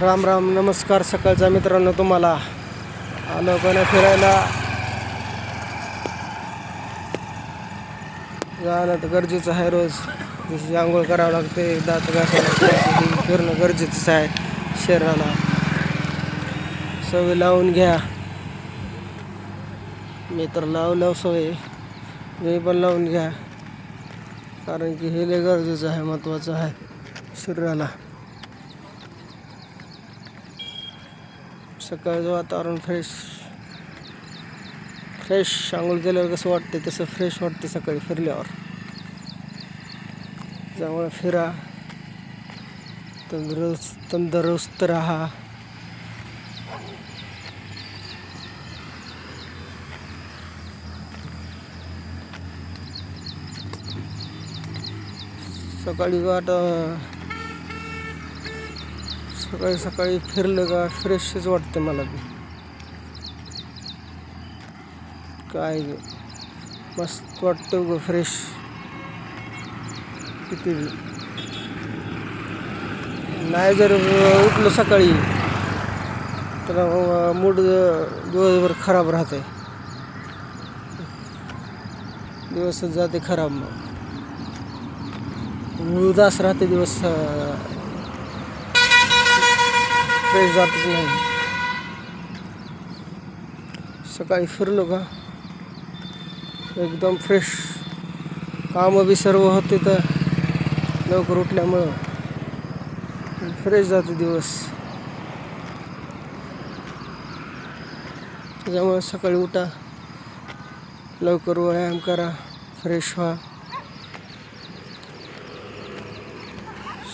राम राम नमस्कार सकाळच्या मित्रांनो, तुम्हाला आलो पण फिरायला जाणं तर गरजेचं आहे. रोज जशी आंघोळ करावं लागते, दात घासावं लागते, फिरणं गरजेचंच आहे शरीराला. सवय लावून घ्या. मी तर लावलं सवय, मी पण लावून घ्या, कारण की हे लय गरजेचं आहे, महत्त्वाचं आहे शरीराला. सकाळचं वातावरण फ्रेश आंघोळ केल्यावर कसं वाटते तसं फ्रेश वाटते सकाळी फिरल्यावर. त्यामुळे फिरा, तंदुरुस्त राहा. सकाळी फिरलं का फ्रेशच वाटते मला बी. काय मस्त वाटतं ग फ्रेश. किती बी नाही जर उठलं सकाळी तर मूड दिवसभर खराब राहते, दिवसच जाते खराब. मग उदास राहते दिवस, फ्रेश जातच नाही. सकाळी फिरलो का एकदम फ्रेश, कामं बी सर्व होते तर लवकर उठल्यामुळं फ्रेश जाते दिवस. त्याच्यामुळे सकाळी उठा, लवकर व्यायाम करा, फ्रेश व्हा.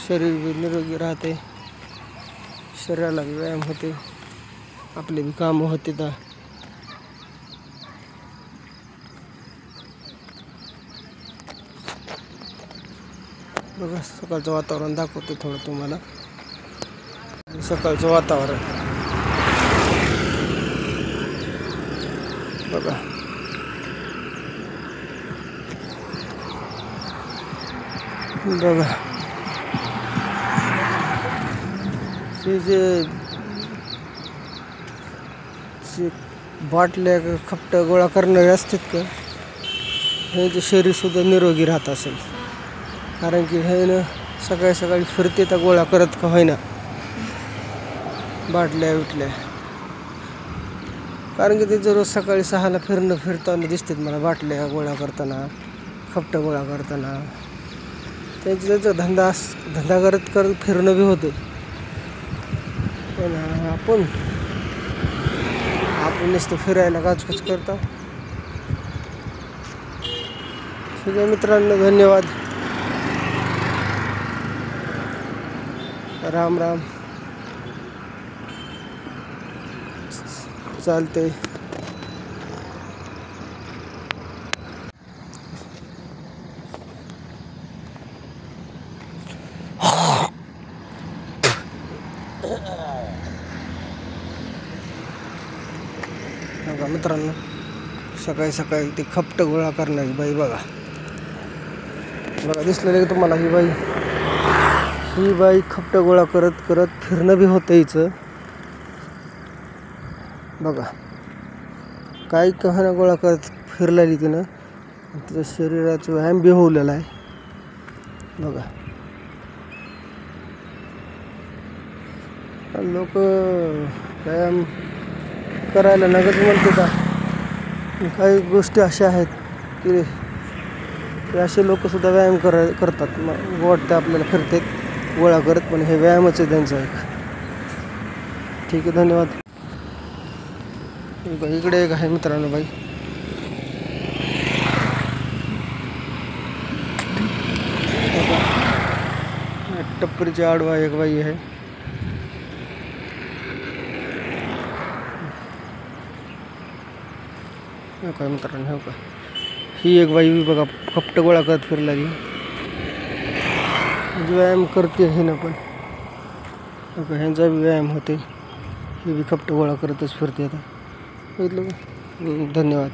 शरीर बी निरोगी राहते, शरीराला बी व्यायाम होते, आपले बी कामं होते. तर बघा, सकाळचं वातावरण दाखवते थोडं तुम्हाला. सकाळचं वातावरण बघा, हे जे बाटल्या खपट्या गोळा करणारे असतात का, हे जे शरीरसुद्धा निरोगी राहत असेल. कारण की हे ना सकाळी फिरते तर गोळा करत का होईना बाटल्या उठल्या. कारण की ते रोज सकाळी 6ला फिरताना दिसतात मला, बाटल्या गोळा करताना, खपट्या गोळा करताना. त्यांचा धंदा करत फिरणं बी होते. पण आपण नुसतं फिरायला काचकच करतो. ठीक आहे मित्रांनो, धन्यवाद. राम राम. चालते. बघा मित्रांनो, सकाळी ते खपट गोळा करणारी बाई बघा दिसलेली का तुम्हाला? ही बाई खपट गोळा करत फिरणं बी होतं हिचं. बघा, काही कहाणा गोळा करत फिरलेली तिनं, तिच्या शरीराचा व्यायाम बी होवलेला आहे. बघा, लोक व्यायाम करायला नगद म्हणते का. काही गोष्टी अशा आहेत की असे लोकसुद्धा व्यायाम करतात. मग वाटतं आपल्याला फिरतात गोळा करत, पण हे व्यायामच आहे त्यांचा एक. ठीक आहे, धन्यवाद. इकडे एक आहे मित्रांनो बाई, टप्परीच्या आडवा एक बाई आहे. काय मित्रांनो, हो का, ही एक बाई बी बघा खपट गोळा करत फिरलाली. व्यायाम करते हे ना, पण ह्यांचा बी व्यायाम होते. हे बी खपट गोळा करतच फिरते आता. बघितलं का? धन्यवाद.